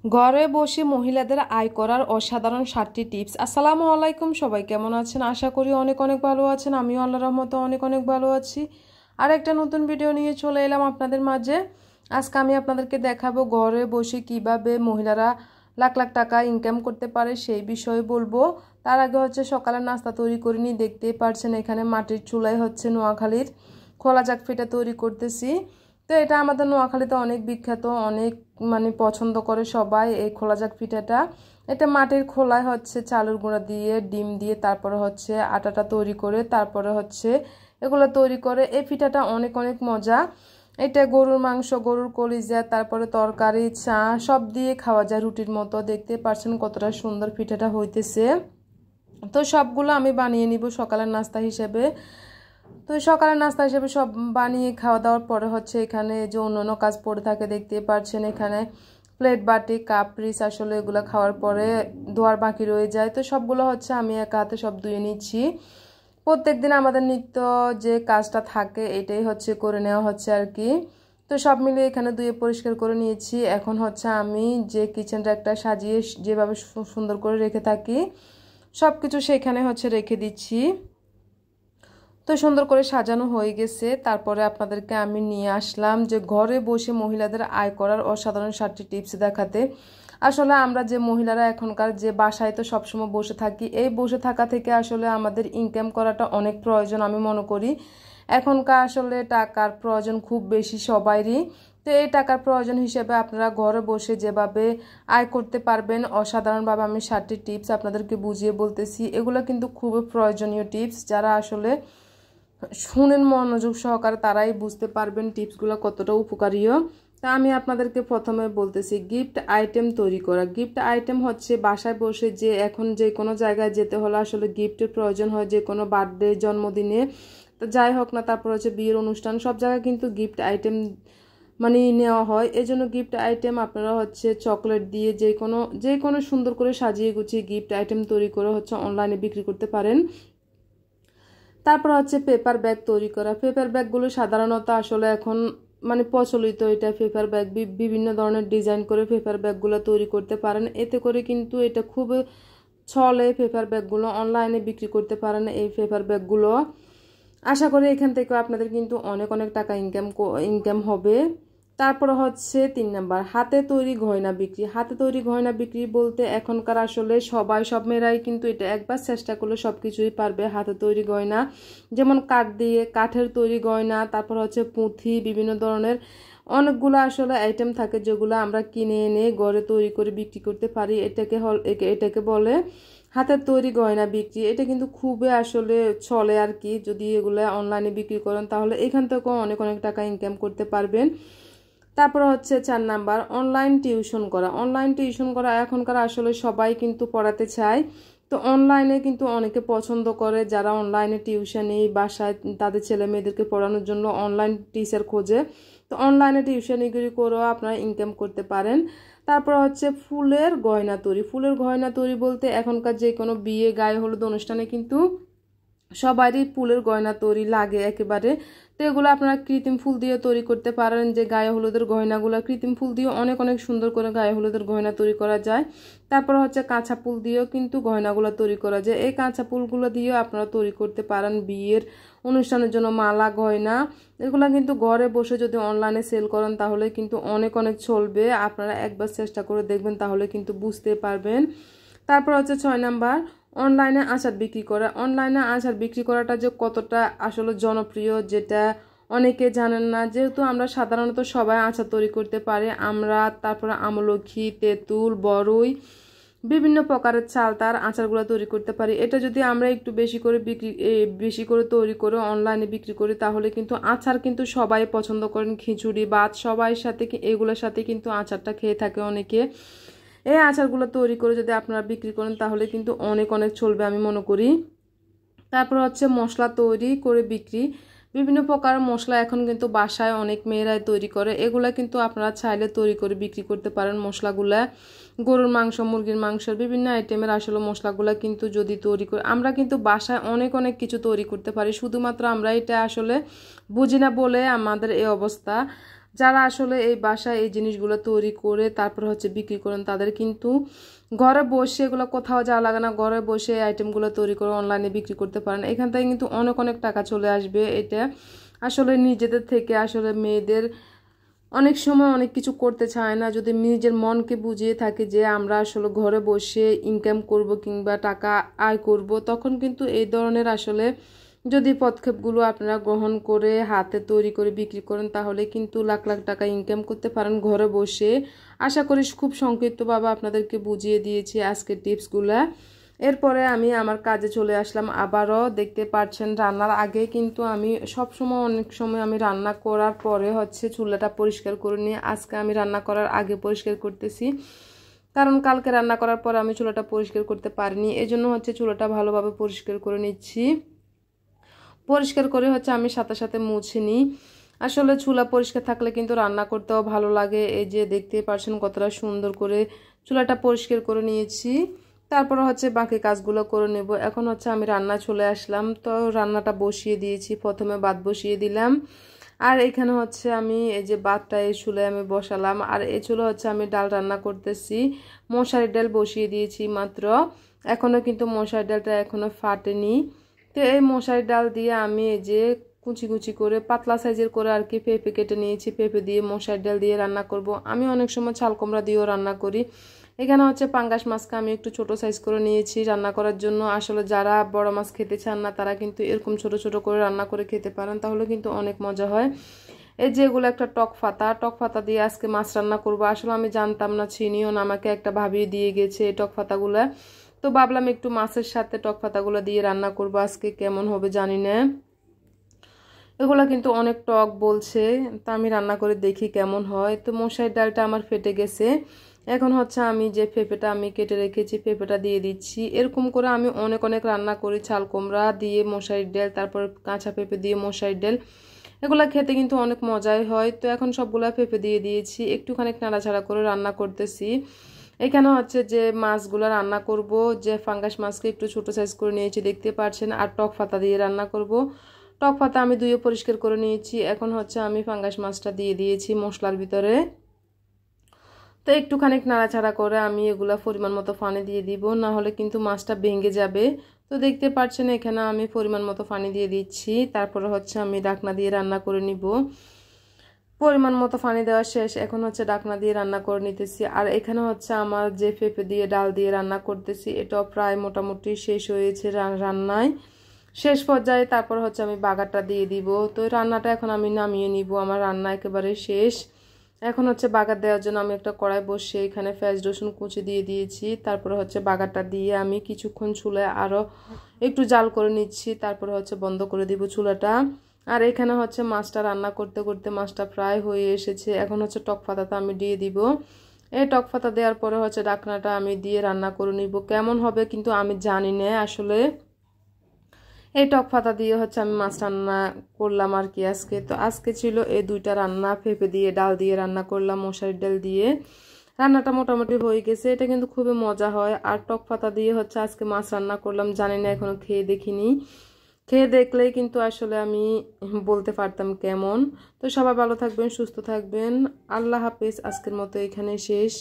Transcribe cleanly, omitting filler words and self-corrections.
ঘরে বসে মহিলাদের আয় করার অসাধারণ 7টি টিপস। আসসালামু আলাইকুম, সবাই কেমন আছেন? আশা করি অনেক অনেক ভালো আছেন। আমিও আল্লাহর রহমতে অনেক অনেক ভালো আছি। আর একটা নতুন ভিডিও নিয়ে চলে এলাম আপনাদের মাঝে। আজকে আমি আপনাদেরকে দেখাবো ঘরে বসে কিভাবে মহিলারা লাখ লাখ টাকা ইনকাম করতে পারে সেই বিষয়ে বলবো। তার আগে সকালের নাস্তা তৈরি করে নিয়ে দেখতেই পারছেন এখানে মাটির চুলায় নোয়াখালীর খোলা জাক পিঠা তৈরি করতেছি। তো এটা আমাদের নোয়াখালীতে অনেক বিখ্যাত, অনেক পছন্দ করে সবাই এই খোলা জাক পিঠাটা। এটা মাটির খোলায় চালের গুঁড়া দিয়ে ডিম দিয়ে তারপরে আটাটা তৈরি করে তারপরে এগুলো তৈরি করে। এই পিঠাটা অনেক অনেক মজা। এটা গরুর মাংস, গরুর কলিজা, তারপরে তরকারি, চা সব দিয়ে খাওয়া যায় রুটির মতো। দেখতে পাচ্ছেন কতটা সুন্দর পিঠাটা হইতেছে। তো সবগুলো আমি বানিয়ে নিব সকালের নাস্তা হিসেবে। তো সকালের নাস্তা হিসেবে সব বানিয়ে খাওয়া দাওয়ার পরে এখানে যে অন্যান্য কাজ পড়ে থাকে দেখতে পাচ্ছেন। এখানে প্লেট, বাটি, কাপ, পিস আসলে এগুলো খাওয়ার পরে ধোয়ার বাকি রয়ে যায়। তো সবগুলো আমি একা হাতে সব ধুয়ে নিচ্ছি। প্রত্যেকদিন আমাদের নিত্য যে কাজটা থাকে এটাই করে নেওয়া আর কি। তো সব মিলিয়ে এখানে ধুয়ে পরিষ্কার করে নিয়েছি। এখন আমি যে কিচেন র্যাকটা সাজিয়ে যেভাবে সুন্দর করে রেখে থাকি সব কিছু সেখানে রেখে দিচ্ছি। তো সুন্দর করে সাজানো হয়ে গেছে। তারপরে আপনাদেরকে আমি নিয়ে আসলাম যে ঘরে বসে মহিলাদের আয় করার অসাধারণ 7টি টিপস দেখাতে। আসলে আমরা যে মহিলারা এখনকার যে বাসায় তো সবসময় বসে থাকি, এই বসে থাকা থেকে আসলে আমাদের ইনকাম করাটা অনেক প্রয়োজন আমি মনে করি। এখনকার আসলে টাকার প্রয়োজন খুব বেশি সবাইরই। তো এই টাকার প্রয়োজন হিসেবে আপনারা ঘরে বসে যেভাবে আয় করতে পারবেন অসাধারণভাবে আমি 7টি টিপস আপনাদেরকে বুঝিয়ে বলতেছি। এগুলো কিন্তু খুবই প্রয়োজনীয় টিপস। যারা আসলে শুনেন মনোযোগ সহকারে তারাই বুঝতে পারবেন টিপসগুলো কতটা উপকারীও। তা আমি আপনাদেরকে প্রথমে বলতেছি গিফট আইটেম তৈরি করা। গিফট আইটেম বাসায় বসে যে এখন যে কোনো জায়গায় যেতে হলে আসলে গিফটের প্রয়োজন হয়, যে কোনো বার্থডে, জন্মদিনে, তো যাই হোক না, তারপর বিয়ের অনুষ্ঠান, সব জায়গায় কিন্তু গিফট আইটেম নেওয়া হয়। এই জন্য গিফট আইটেম আপনারা চকলেট দিয়ে যে কোনো সুন্দর করে সাজিয়ে গুছিয়ে গিফট আইটেম তৈরি করে অনলাইনে বিক্রি করতে পারেন। তারপর পেপার ব্যাগ তৈরি করা। পেপার ব্যাগগুলো সাধারণত আসলে এখন প্রচলিত। এটা পেপার ব্যাগ বিভিন্ন ধরনের ডিজাইন করে পেপার ব্যাগগুলো তৈরি করতে পারেন। এতে করে কিন্তু এটা খুব চলে। পেপার ব্যাগগুলো অনলাইনে বিক্রি করতে পারেন। এই পেপার ব্যাগগুলো আশা করি এখান থেকে আপনাদের কিন্তু অনেক অনেক টাকা ইনকাম হবে। তারপর 3 নাম্বার হাতে তৈরি গয়না বিক্রি। হাতে তৈরি গয়না বিক্রি বলতে এখনকার আসলে সব মেয়েরাই কিন্তু এটা একবার চেষ্টা করলে সবকিছুই পারবে। হাতে তৈরি গয়না যেমন কাঠের তৈরি গয়না, তারপর পুঁথি, বিভিন্ন ধরনের অনেকগুলো আসলে আইটেম থাকে যেগুলো আমরা কিনে এনে ঘরে তৈরি করে বিক্রি করতে পারি। এটাকে বলে হাতের তৈরি গয়না বিক্রি। এটা কিন্তু খুবই আসলে চলে আর কি। যদি এগুলো অনলাইনে বিক্রি করেন তাহলে এখান থেকেও অনেক অনেক টাকা ইনকাম করতে পারবেন। তারপর 4 নাম্বার অনলাইন টিউশন করা। অনলাইন টিউশন করা এখনকার আসলে সবাই কিন্তু পড়াতে চায়। তো অনলাইনে কিন্তু অনেকে পছন্দ করে, যারা অনলাইনে টিউশনি বাসায় তাদের ছেলে মেয়েদেরকে পড়ানোর জন্য অনলাইন টিচার খোঁজে। তো অনলাইনে টিউশনিগুলি করেও আপনারা ইনকাম করতে পারেন। তারপর ফুলের গয়না তৈরি। ফুলের গয়না তৈরি বলতে এখনকার যে কোনো বিয়ে, গায়ে হলুদ অনুষ্ঠানে কিন্তু সবারই ফুলের গয়না তৈরি লাগে একেবারে। তো এগুলো আপনারা কৃত্রিম ফুল দিয়ে তৈরি করতে পারেন। যে গায়ে হলুদের গয়নাগুলো কৃত্রিম ফুল দিয়ে অনেক অনেক সুন্দর করে গায়ে হলুদের গয়না তৈরি করা যায়। তারপর কাঁচা ফুল দিয়েও কিন্তু গয়নাগুলো তৈরি করা যায়। এই কাঁচা ফুলগুলো দিয়েও আপনারা তৈরি করতে পারেন বিয়ের অনুষ্ঠানের জন্য মালা, গয়না। এগুলো কিন্তু ঘরে বসে যদি অনলাইনে সেল করেন তাহলে কিন্তু অনেক অনেক চলবে। আপনারা একবার চেষ্টা করে দেখবেন তাহলে কিন্তু বুঝতে পারবেন। তারপর 6 নাম্বার অনলাইনে আচার বিক্রি করা। অনলাইনে আচার বিক্রি করাটা যে কতটা আসলে জনপ্রিয় যেটা অনেকে জানেন না। যেহেতু আমরা সাধারণত সবাই আচার তৈরি করতে পারি। আমরা তারপরে আমলকি, তেঁতুল, বড়ই, বিভিন্ন প্রকারের চাল তার আচারগুলো তৈরি করতে পারি। এটা যদি আমরা একটু বেশি করে তৈরি করে অনলাইনে বিক্রি করি তাহলে কিন্তু আচার কিন্তু সবাই পছন্দ করেন। খিচুড়ি, ভাত সবাই সাথে এগুলোর সাথে কিন্তু আচারটা খেয়ে থাকে অনেকে। এই আচারগুলো তৈরি করে যদি আপনারা বিক্রি করেন তাহলে কিন্তু অনেক অনেক চলবে আমি মনে করি। তারপর মশলা তৈরি করে বিক্রি। বিভিন্ন প্রকার মশলা এখন কিন্তু বাসায় অনেক মেয়েরাই তৈরি করে। এগুলা কিন্তু আপনারা চাইলে তৈরি করে বিক্রি করতে পারেন। মশলাগুলা গরুর মাংস, মুরগির মাংসের বিভিন্ন আইটেমের আসলে মশলাগুলা কিন্তু যদি তৈরি করে আমরা কিন্তু বাসায় অনেক অনেক কিছু তৈরি করতে পারি। শুধুমাত্র আমরা এটা আসলে বুঝি না বলে আমাদের এই অবস্থা। যারা আসলে এই বাসায় এই জিনিসগুলো তৈরি করে তারপর হচ্ছে বিক্রি করেন তাদের কিন্তু ঘরে বসে এগুলো কোথাও যাওয়া লাগে না, ঘরে বসে এই আইটেমগুলো তৈরি করে অনলাইনে বিক্রি করতে পারেন। এখান থেকে কিন্তু অনেক অনেক টাকা চলে আসবে। এটা আসলে নিজেদের থেকে আসলে মেয়েদের অনেক সময় অনেক কিছু করতে চায় না, যদি নিজের মনকে বুঝিয়ে থাকি যে আমরা আসলে ঘরে বসে ইনকাম করব কিংবা টাকা আয় করব, তখন কিন্তু এই ধরনের আসলে যদি পদক্ষেপগুলো আপনারা গ্রহণ করে হাতে তৈরি করে বিক্রি করেন তাহলে কিন্তু লাখ লাখ টাকা ইনকাম করতে পারেন ঘরে বসে। আশা করি খুব সংক্ষিপ্তভাবে আপনাদেরকে বুঝিয়ে দিয়েছি আজকের টিপসগুলো। এরপরে আমি আমার কাজে চলে আসলাম আবারও। দেখতে পাচ্ছেন রান্নার আগে কিন্তু আমি সবসময় অনেক সময় আমি রান্না করার পরে হচ্ছে চুলাটা পরিষ্কার করে নিয়ে আজকে আমি রান্না করার আগে পরিষ্কার করতেছি, কারণ কালকে রান্না করার পর আমি চুলাটা পরিষ্কার করতে পারিনি, এজন্য হচ্ছে চুলাটা ভালোভাবে পরিষ্কার করে নিচ্ছি। পরিষ্কার করে হচ্ছে আমি সাথে সাথে মুছে নিই। আসলে চুলা পরিষ্কার থাকলে কিন্তু রান্না করতেও ভালো লাগে। এই যে দেখতে পাচ্ছেন কতটা সুন্দর করে চুলাটা পরিষ্কার করে নিয়েছি। তারপর হচ্ছে বাকি কাজগুলো করে নেব। এখন হচ্ছে আমি রান্না চলে আসলাম, তো রান্নাটা বসিয়ে দিয়েছি। প্রথমে ভাত বসিয়ে দিলাম, আর এখানে হচ্ছে আমি এই যে ভাতটা এই চুলায় আমি বসালাম, আর এই চুলা হচ্ছে আমি ডাল রান্না করতেছি। মশারির ডাল বসিয়ে দিয়েছি মাত্র, এখনও কিন্তু মশারির ডালটা এখনও ফাটেনি। তো এই মশারির ডাল দিয়ে আমি এই যে কুচি কুচি করে পাতলা সাইজের করে আর কি পেঁপে কেটে নিয়েছি, পেঁপে দিয়ে মশারির ডাল দিয়ে রান্না করব। আমি অনেক সময় চাল কুমড়া দিয়েও রান্না করি। এখানে হচ্ছে পাঙ্গাস মাছকে আমি একটু ছোট সাইজ করে নিয়েছি রান্না করার জন্য। আসলে যারা বড় মাছ খেতে চান না তারা কিন্তু এরকম ছোট ছোট করে রান্না করে খেতে পারেন, তাহলে কিন্তু অনেক মজা হয়। এই যে এগুলো একটা টক পাতা দিয়ে আজকে মাছ রান্না করব। আসলে আমি জানতাম না, চিনিও না, আমাকে একটা ভাবিয়ে দিয়ে গেছে এই টক পাতাগুলো। তো ভাবলাম একটু মাছের সাথে টক পাতাগুলো দিয়ে রান্না করব, আজকে কেমন হবে জানি না। এগুলো কিন্তু অনেক টক বলছে, তা আমি রান্না করে দেখি কেমন হয়। তো মশারির ডালটা আমার ফেটে গেছে, এখন হচ্ছে আমি যে পেঁপেটা আমি কেটে রেখেছি পেঁপেটা দিয়ে দিচ্ছি। এরকম করে আমি অনেক অনেক রান্না করি, চাল কুমড়া দিয়ে মশারির ডাল, তারপর কাঁচা পেঁপে দিয়ে মশারির ডাল, এগুলা খেতে কিন্তু অনেক মজাই হয়। তো এখন সবগুলা পেঁপে দিয়ে দিয়েছি, একটুখানি নাড়াচাড়া করে রান্না করতেছি। এখানে হচ্ছে যে মাছগুলো রান্না করব, যে ফাঙ্গাস মাছকে একটু ছোট সাইজ করে নিয়েছি দেখতে পাচ্ছেন, আর টক পাতা দিয়ে রান্না করব। টক পাতা আমি ধুয়ে পরিষ্কার করে নিয়েছি। এখন হচ্ছে আমি ফাঙ্গাস মাছটা দিয়ে দিয়েছি মশলার ভিতরে। তো একটুখানি নাড়াচাড়া করে আমি এগুলা পরিমাণ মতো পানি দিয়ে দিব, না হলে কিন্তু মাছটা ভেঙে যাবে। তো দেখতে পাচ্ছেন এখানে আমি পরিমাণ মতো পানি দিয়ে দিচ্ছি, তারপরে হচ্ছে আমি ঢাকনা দিয়ে রান্না করে নিব। পরিমাণ মতো পানি দেওয়া শেষ, এখন হচ্ছে ঢাকনা দিয়ে রান্না করে নিতেছি। আর এখানে হচ্ছে আমার যে পেঁপে দিয়ে ডাল দিয়ে রান্না করতেছি এটাও প্রায় মোটামুটি শেষ হয়েছে রান্নায়, শেষ পর্যায়ে। তারপর হচ্ছে আমি বাগারটা দিয়ে দিব। তো রান্নাটা এখন আমি নামিয়ে নিব, আমার রান্না একেবারে শেষ। এখন হচ্ছে বাগার দেওয়ার জন্য আমি একটা কড়াই বসিয়ে এখানে পেঁয়াজ রসুন কুচি দিয়ে দিয়েছি। তারপরে হচ্ছে বাগারটা দিয়ে আমি কিছুক্ষণ চুলায় আরও একটু জাল করে নিচ্ছি, তারপরে হচ্ছে বন্ধ করে দিব চুলাটা। আর এখানে হচ্ছে মাছটা রান্না করতে করতে মাছটা প্রায় হয়ে এসেছে। এখন হচ্ছে টক পাতাটা আমি দিয়ে দিব। এই টক পাতা দেওয়ার পরে হচ্ছে ঢাকনাটা আমি দিয়ে রান্না করে নিব। কেমন হবে কিন্তু আমি জানি না আসলে। এই টক পাতা দিয়ে হচ্ছে আমি মাছ রান্না করলাম আর কি আজকে। তো আজকে ছিল এই দুইটা রান্না, পেঁপে দিয়ে ডাল দিয়ে রান্না করলাম, মশারির ডাল দিয়ে। রান্নাটা মোটামুটি হয়ে গেছে, এটা কিন্তু খুবই মজা হয়। আর টক পাতা দিয়ে হচ্ছে আজকে মাছ রান্না করলাম, জানি না এখনো খেয়ে দেখিনি, খেয়ে দেখলেই কিন্তু আসলে আমি বলতে পারতাম কেমন। তো সবাই ভালো থাকবেন, সুস্থ থাকবেন, আল্লাহ হাফেজ। আজকের মতো এখানে শেষ।